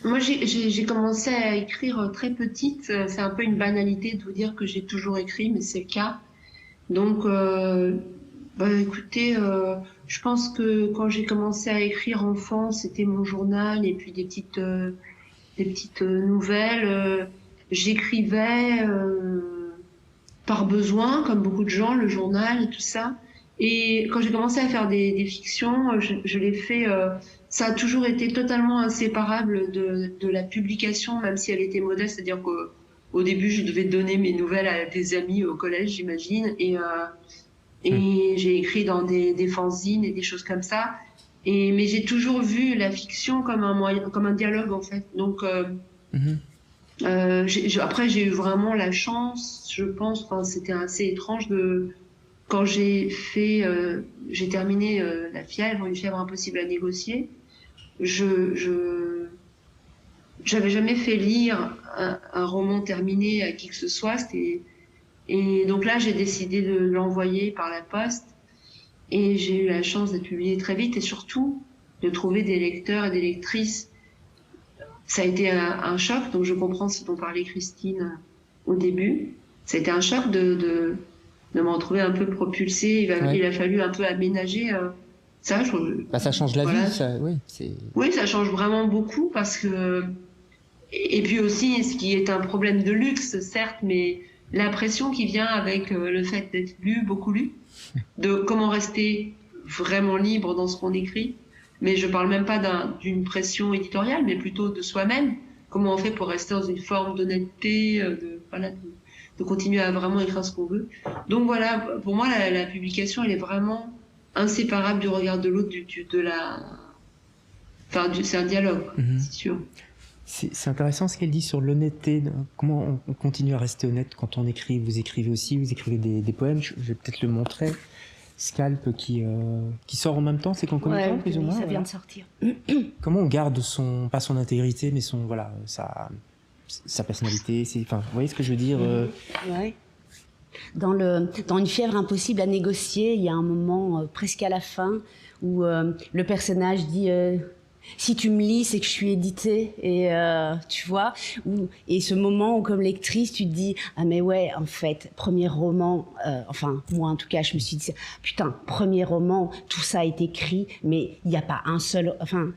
Moi, j'ai commencé à écrire très petite. C'est un peu une banalité de vous dire que j'ai toujours écrit, mais c'est le cas. Donc, écoutez, je pense que quand j'ai commencé à écrire enfant, c'était mon journal et puis des petites nouvelles. J'écrivais par besoin, comme beaucoup de gens, le journal et tout ça. Et quand j'ai commencé à faire des fictions, je l'ai fait... ça a toujours été totalement inséparable de la publication, même si elle était modeste. C'est-à-dire qu'au début, je devais donner mes nouvelles à des amis au collège, j'imagine. Et j'ai écrit dans des fanzines et des choses comme ça. Mais j'ai toujours vu la fiction comme un moyen, comme un dialogue, en fait. Donc, après, j'ai eu vraiment la chance, je pense, c'était assez étrange quand j'ai terminé La fièvre, une fièvre impossible à négocier, j'avais jamais fait lire un roman terminé à qui que ce soit. Et donc là, j'ai décidé de l'envoyer par la poste, et j'ai eu la chance d'être publié très vite, et surtout de trouver des lecteurs et des lectrices. Ça a été un choc, donc je comprends ce dont parlait Christine au début. Ça a été un choc de me retrouver un peu propulsée. Il a fallu un peu aménager ça. Ça change la vie, ça, oui. Oui, ça change vraiment beaucoup, parce que... Et puis aussi, ce qui est un problème de luxe, certes, mais la pression qui vient avec le fait d'être lu, beaucoup lu, de comment rester vraiment libre dans ce qu'on écrit. mais je parle même pas d'une pression éditoriale, mais plutôt de soi-même. Comment on fait pour rester dans une forme d'honnêteté, de continuer à vraiment écrire ce qu'on veut. Donc voilà, pour moi, la publication, elle est vraiment inséparable du regard de l'autre, c'est un dialogue, c'est sûr. C'est intéressant ce qu'elle dit sur l'honnêteté. Comment on continue à rester honnête quand on écrit. Vous écrivez aussi, vous écrivez des poèmes. Je vais peut-être le montrer. Scalp qui sort en même temps, c'est qu'en combien de temps plus ou moins? Ça vient de sortir. Comment on garde pas son intégrité, mais sa personnalité. Vous voyez ce que je veux dire? Ouais. Dans Une fièvre impossible à négocier, il y a un moment presque à la fin où le personnage dit si tu me lis, c'est que je suis édité, et tu vois, et ce moment où comme lectrice tu te dis ah mais ouais, en fait, premier roman, enfin moi en tout cas je me suis dit putain, premier roman, tout ça est écrit, mais il n'y a pas un seul, enfin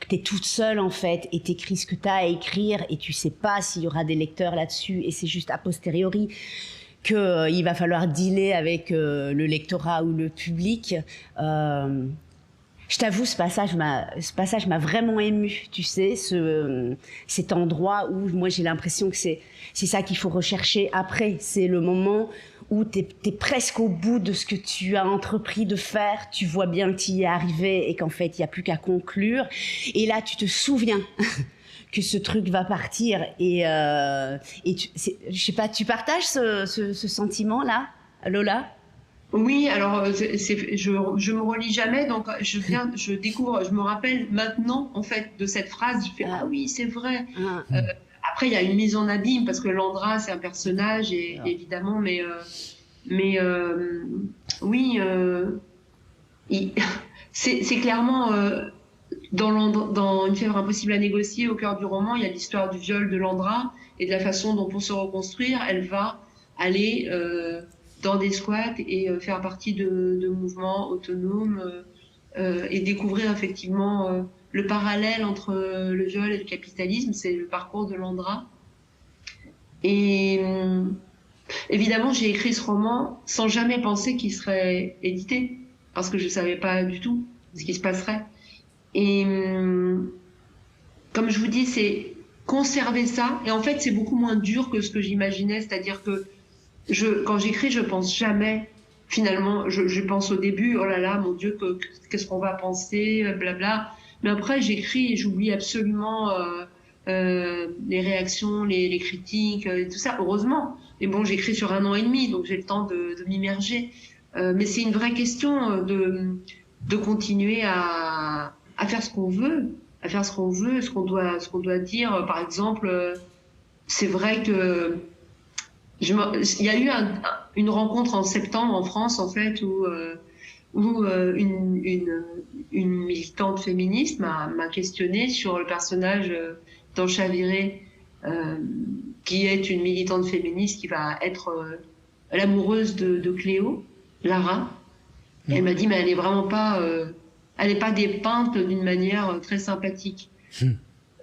t'es toute seule en fait et t'écris ce que t'as à écrire et tu sais pas s'il y aura des lecteurs là-dessus et c'est juste a posteriori qu'il va falloir dealer avec le lectorat ou le public. Je t'avoue, ce passage m'a vraiment émue, tu sais, cet endroit où moi j'ai l'impression que c'est ça qu'il faut rechercher après. C'est le moment où t'es presque au bout de ce que tu as entrepris de faire, tu vois bien que tu y es arrivé et qu'en fait il n'y a plus qu'à conclure. Et là tu te souviens que ce truc va partir et je sais pas, tu partages ce sentiment-là, Lola? Oui, alors je me relis jamais, donc je découvre, je me rappelle maintenant en fait de cette phrase. Je fais ah oui, c'est vrai. Après il y a une mise en abîme parce que Landra c'est un personnage évidemment, mais oui, c'est clairement dans Une fièvre impossible à négocier, au cœur du roman, il y a l'histoire du viol de Landra et de la façon dont pour se reconstruire, elle va aller dans des squats et faire partie de mouvements autonomes et découvrir effectivement le parallèle entre le viol et le capitalisme. C'est le parcours de Landra. Et évidemment, j'ai écrit ce roman sans jamais penser qu'il serait édité, parce que je ne savais pas du tout ce qui se passerait. Et comme je vous dis, c'est conserver ça. Et en fait, c'est beaucoup moins dur que ce que j'imaginais, c'est-à-dire que quand j'écris, je pense jamais, finalement, je pense au début, oh là là, mon Dieu, qu'est-ce qu'on va penser, blabla. Mais après, j'écris et j'oublie absolument les réactions, les critiques, et tout ça, heureusement. Mais bon, j'écris sur 1 an et demi, donc j'ai le temps de m'immerger. Mais c'est une vraie question de continuer à faire ce qu'on veut, ce qu'on doit dire. Par exemple, c'est vrai que il y a eu une rencontre en septembre en France, en fait, où une militante féministe m'a questionnée sur le personnage dans Chaviré, qui est une militante féministe qui va être l'amoureuse de Cléo, Lara. Elle m'a dit, mais elle est vraiment pas, elle n'est pas dépeinte d'une manière très sympathique.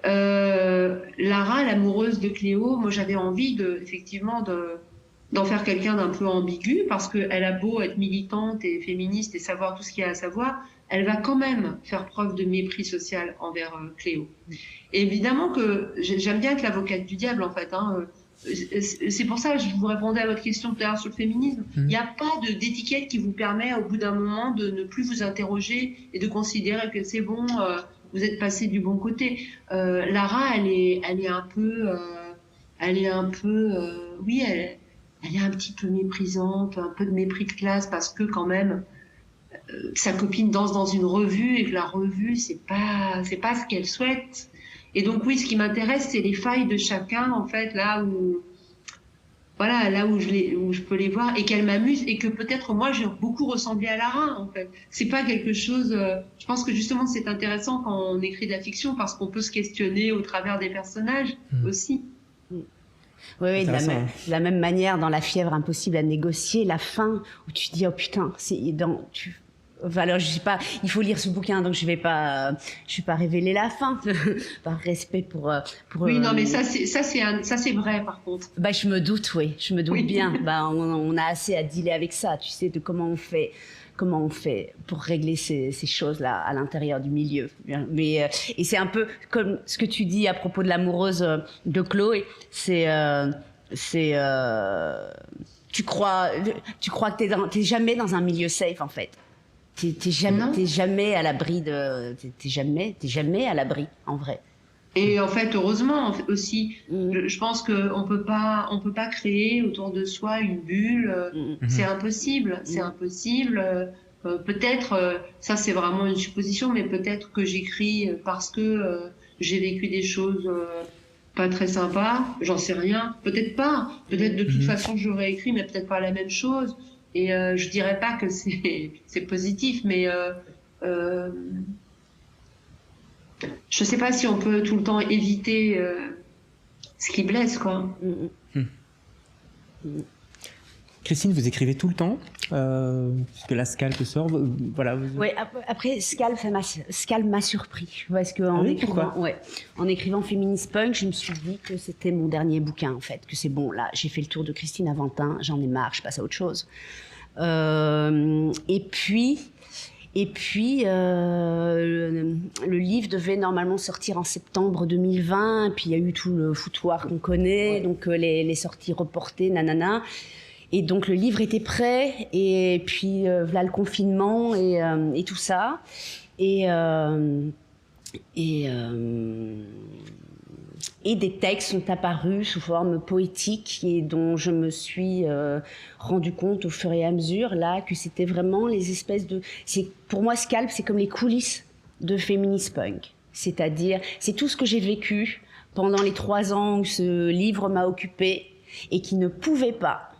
Lara, l'amoureuse de Cléo, moi j'avais envie effectivement d'en faire quelqu'un d'un peu ambigu, parce qu'elle a beau être militante et féministe et savoir tout ce qu'il y a à savoir, elle va quand même faire preuve de mépris social envers Cléo. Et évidemment que j'aime bien être l'avocate du diable en fait. C'est pour ça que je vous répondais à votre question tout à l'heure sur le féminisme. Il n'y a pas d'étiquette qui vous permet au bout d'un moment de ne plus vous interroger et de considérer que c'est bon, vous êtes passé du bon côté. Lara, elle est un peu, oui, elle est un petit peu méprisante, un peu de mépris de classe, parce que quand même, sa copine danse dans une revue et que la revue, c'est pas ce qu'elle souhaite. Et donc oui, ce qui m'intéresse, c'est les failles de chacun, en fait, là où je peux les voir et qu'elle m'amuse, et que peut-être moi j'ai beaucoup ressemblé à Lara, en fait. C'est pas quelque chose. Je pense que justement c'est intéressant quand on écrit de la fiction, parce qu'on peut se questionner au travers des personnages aussi. Oui, de la même manière, dans La fièvre impossible à négocier, la fin où tu te dis oh putain, alors je sais pas, il faut lire ce bouquin, donc je vais pas révéler la fin par respect pour. Oui, non, mais ça c'est vrai par contre. Bah je me doute, oui, bien. Bah on a assez à dealer avec ça, tu sais, de comment comment on fait pour régler ces choses-là à l'intérieur du milieu. Mais, et c'est un peu comme ce que tu dis à propos de l'amoureuse de Chloé, tu crois que t'es jamais dans un milieu safe en fait. T'es jamais à l'abri t'es jamais à l'abri en vrai. Et en fait, heureusement aussi, je pense qu'on peut pas créer autour de soi une bulle. C'est impossible, c'est impossible. Peut-être, ça c'est vraiment une supposition, mais peut-être que j'écris parce que j'ai vécu des choses pas très sympas. J'en sais rien. Peut-être pas. Peut-être de toute façon j'aurais écrit, mais peut-être pas la même chose. Et je dirais pas que c'est positif, mais je sais pas si on peut tout le temps éviter ce qui blesse, quoi. Christine, vous écrivez tout le temps, puisque la Scalp sort. Voilà. Ouais, après Scalp m'a surpris parce que en écrivant Féministe Punk, je me suis dit que c'était mon dernier bouquin en fait, que c'est bon là, j'ai fait le tour de Christine Aventin, j'en ai marre, je passe à autre chose. Et puis, le livre devait normalement sortir en septembre 2020, et puis il y a eu tout le foutoir qu'on connaît, donc les sorties reportées, nanana. Et donc le livre était prêt, et puis voilà le confinement et tout ça. Et des textes sont apparus sous forme poétique et dont je me suis rendu compte au fur et à mesure là que c'était vraiment les espèces de... Pour moi, Scalp, c'est comme les coulisses de Féministe Punk. C'est-à-dire, c'est tout ce que j'ai vécu pendant les 3 ans où ce livre m'a occupée et qui ne pouvait pas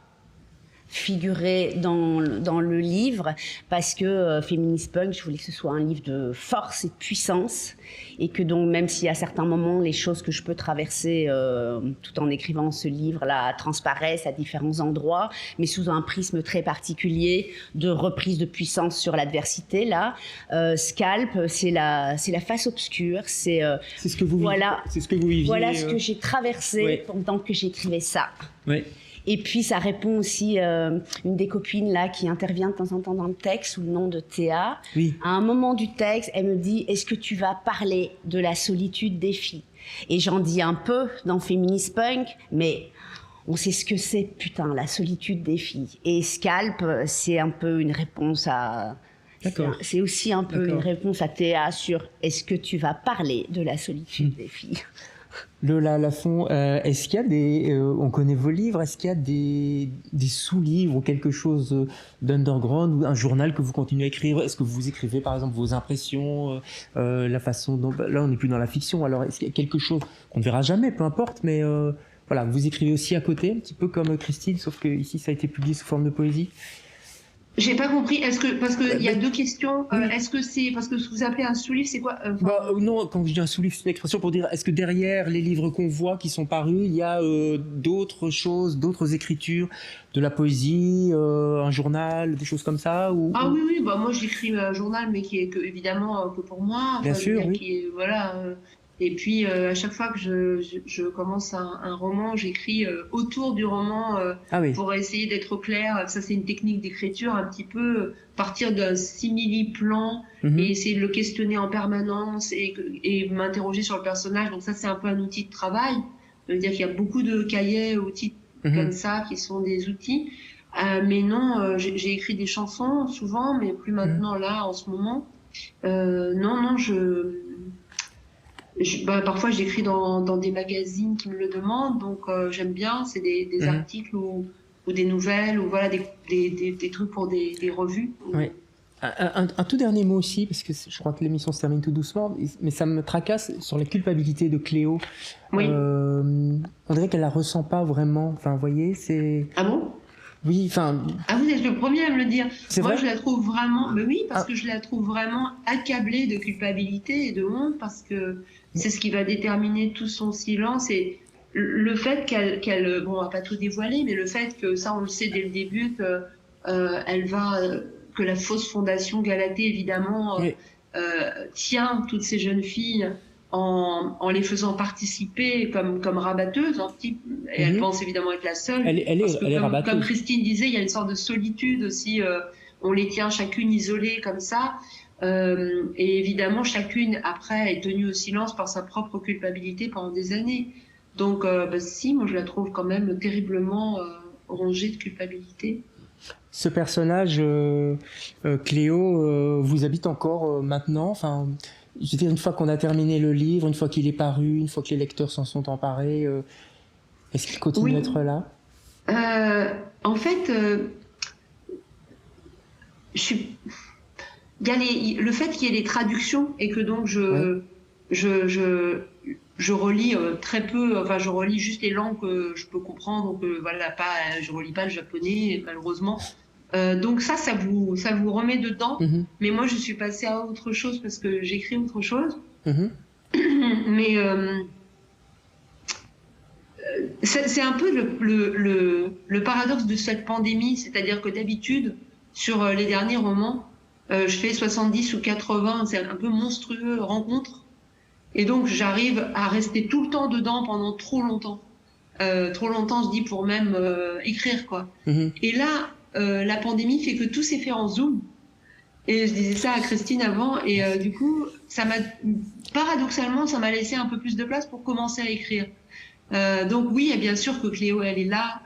figurer dans le livre parce que Féministe Punk, je voulais que ce soit un livre de force et de puissance et que donc même si à certains moments les choses que je peux traverser tout en écrivant ce livre-là transparaissent à différents endroits, mais sous un prisme très particulier de reprise de puissance sur l'adversité, là, Scalp, c'est la face obscure, c'est ce que vous viviez. Voilà ce que j'ai traversé pendant que j'écrivais ça. Oui. Et puis ça répond aussi une des copines là qui intervient de temps en temps dans le texte sous le nom de Théa. Oui. À un moment du texte, elle me dit « Est-ce que tu vas parler de la solitude des filles ?» Et j'en dis un peu dans Féministe Punk, mais on sait ce que c'est, putain, la solitude des filles. Et Scalp, c'est un peu une réponse à... D'accord. C'est aussi un peu une réponse à Théa sur « Est-ce que tu vas parler de la solitude des filles ?» Lola Lafont, est-ce qu'il y a on connaît vos livres, est-ce qu'il y a des sous-livres ou quelque chose d'underground ou un journal que vous continuez à écrire? Est-ce que vous écrivez par exemple vos impressions, la façon dont, là on n'est plus dans la fiction, alors est-ce qu'il y a quelque chose qu'on ne verra jamais, peu importe, mais voilà, vous écrivez aussi à côté, un petit peu comme Christine, sauf que ici ça a été publié sous forme de poésie? J'ai pas compris. Parce que il y a 2 questions. Est-ce que c'est parce que ce que vous appelez un sous-livre, c'est quoi non, quand je dis un sous-livre, c'est une expression pour dire est-ce que derrière les livres qu'on voit qui sont parus, il y a d'autres choses, d'autres écritures, de la poésie, un journal, des choses comme ça ou... Ah oui, bah moi j'écris un journal, mais qui est évidemment que pour moi. Bien sûr, oui. Qui est, voilà. Et puis à chaque fois que je commence un roman, j'écris autour du roman pour essayer d'être au clair. Ça c'est une technique d'écriture un petit peu, partir d'un simili-plan et essayer de le questionner en permanence et m'interroger sur le personnage. Donc ça c'est un peu un outil de travail. Ça veut dire qu'il y a beaucoup de cahiers, outils comme ça qui sont des outils. Mais non, j'ai écrit des chansons souvent, mais plus maintenant là en ce moment. Parfois j'écris dans des magazines qui me le demandent, donc j'aime bien, c'est des articles ou des nouvelles, ou voilà, des trucs pour des revues. Oui. Un tout dernier mot aussi, parce que je crois que l'émission se termine tout doucement, mais ça me tracasse sur la culpabilité de Cléo. Oui. On dirait qu'elle la ressent pas vraiment, enfin vous voyez, c'est... Ah bon ? Oui, enfin... Ah, vous êtes le premier à me le dire. Moi, vrai ? Je la trouve vraiment... Mais oui, parce que je la trouve vraiment accablée de culpabilité et de honte, parce que c'est ce qui va déterminer tout son silence. Et le fait qu'elle... Bon, on va pas tout dévoiler, mais le fait que, ça on le sait dès le début, que la fausse fondation Galatée, évidemment, tient toutes ces jeunes filles en les faisant participer comme rabatteuses, et elle pense évidemment être la seule. Elle est rabatteuse. Comme Christine disait, il y a une sorte de solitude aussi on les tient chacune isolées comme ça. Et évidemment, chacune, après, est tenue au silence par sa propre culpabilité pendant des années. Donc, si, moi, je la trouve quand même terriblement rongée de culpabilité. Ce personnage, Cléo, vous habite encore maintenant? Enfin, je veux dire, une fois qu'on a terminé le livre, une fois qu'il est paru, une fois que les lecteurs s'en sont emparés, est-ce qu'il continue à être là? En fait, le fait qu'il y ait les traductions et que donc je relis très peu, enfin je relis juste les langues que je peux comprendre, donc voilà, je relis pas le japonais malheureusement. Donc ça vous remet dedans, mais moi je suis passée à autre chose parce que j'écris autre chose. Mais c'est un peu le paradoxe de cette pandémie, c'est-à-dire que d'habitude, sur les derniers romans, je fais 70 ou 80, c'est un peu monstrueux, rencontres. Et donc, j'arrive à rester tout le temps dedans pendant trop longtemps. Trop longtemps, je dis, pour même écrire, quoi. Et là, la pandémie fait que tout s'est fait en Zoom. Et je disais ça à Christine avant, et du coup, paradoxalement, ça m'a laissé un peu plus de place pour commencer à écrire. Donc oui, et bien sûr que Cléo, elle est là,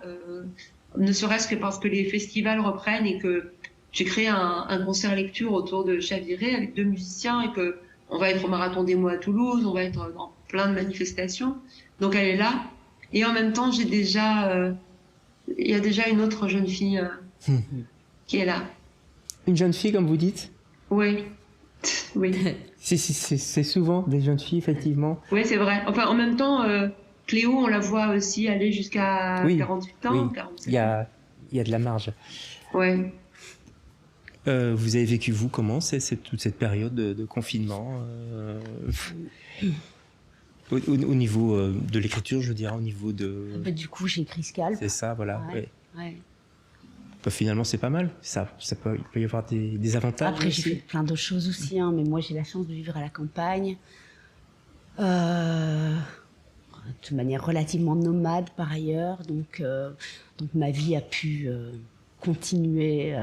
ne serait-ce que parce que les festivals reprennent et que j'ai créé un concert lecture autour de Chaviré avec 2 musiciens et que on va être au Marathon des mots à Toulouse, on va être dans plein de manifestations. Donc elle est là. Et en même temps, il y a déjà une autre jeune fille qui est là. Une jeune fille, comme vous dites? Oui. Oui. C'est souvent des jeunes filles, effectivement. Oui, c'est vrai. Enfin, en même temps, Cléo, on la voit aussi aller jusqu'à 48 ans. Oui. 47 il y a de la marge. Ouais. Vous avez vécu, vous, comment toute cette période de confinement au niveau de l'écriture, je veux dire, au niveau de... Du coup, j'ai écrit Scalp. C'est ça, voilà. Ouais. Finalement, c'est pas mal. Il peut y avoir des avantages. Après, j'ai fait plein d'autres choses aussi, hein, mais moi, j'ai la chance de vivre à la campagne. De manière relativement nomade, par ailleurs. Donc ma vie a pu continuer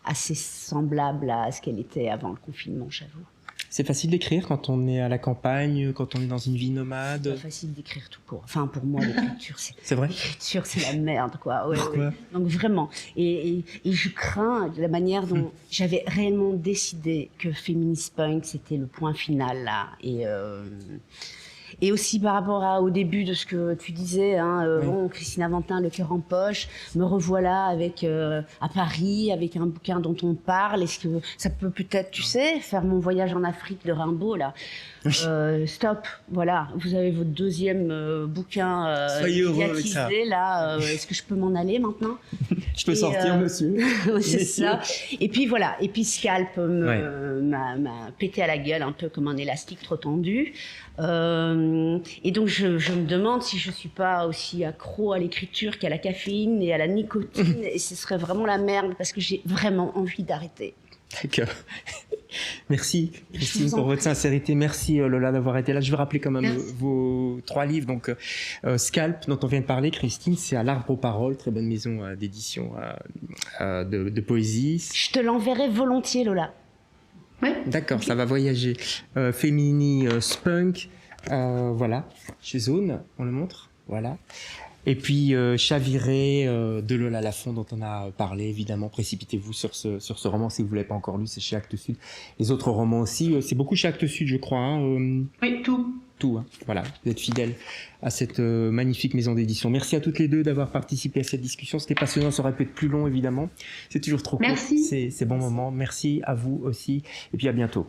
assez semblable à ce qu'elle était avant le confinement, j'avoue. C'est facile d'écrire quand on est à la campagne, quand on est dans une vie nomade? C'est pas facile d'écrire tout court. Enfin, pour moi, l'écriture, c'est vrai? L'écriture, c'est la merde, quoi. Ouais, pourquoi? Ouais. Donc vraiment. Et je crains la manière dont j'avais réellement décidé que Feminist Punk, c'était le point final, là. Et aussi par rapport au début de ce que tu disais, hein, bon, Christine Aventin, Le cœur en poche, me revoilà à Paris avec un bouquin dont on parle. Est-ce que ça peut peut-être, tu sais, faire mon voyage en Afrique de Rimbaud, là? Stop, voilà, vous avez votre deuxième bouquin médiatisé, là. Est-ce que je peux m'en aller maintenant? Je peux sortir, monsieur. C'est ça. Et puis voilà, et puis Scalp m'a pété à la gueule un peu comme un élastique trop tendu. Et donc je me demande si je suis pas aussi accro à l'écriture qu'à la caféine et à la nicotine, et ce serait vraiment la merde parce que j'ai vraiment envie d'arrêter. D'accord. Merci Christine pour votre sincérité. Merci Lola d'avoir été là. Je vais rappeler quand même vos 3 livres. Donc Scalp dont on vient de parler, Christine, c'est à l'Arbre aux Paroles, très bonne maison d'édition de poésie. Je te l'enverrai volontiers, Lola. Ouais. D'accord, ça va voyager. Feminist Punk, voilà, chez Zone, on le montre, voilà. Et puis Chaviré de Lola Lafont dont on a parlé, évidemment. Précipitez-vous sur ce roman si vous ne l'avez pas encore lu, c'est chez Actes Sud. Les autres romans aussi, c'est beaucoup chez Actes Sud, je crois. Hein, oui, tout. Tout, hein, voilà, vous êtes fidèles à cette magnifique maison d'édition. Merci à toutes les deux d'avoir participé à cette discussion. C'était passionnant, ça aurait pu être plus long, évidemment. C'est toujours trop court. Merci. C'est bon moment. Merci à vous aussi. Et puis à bientôt.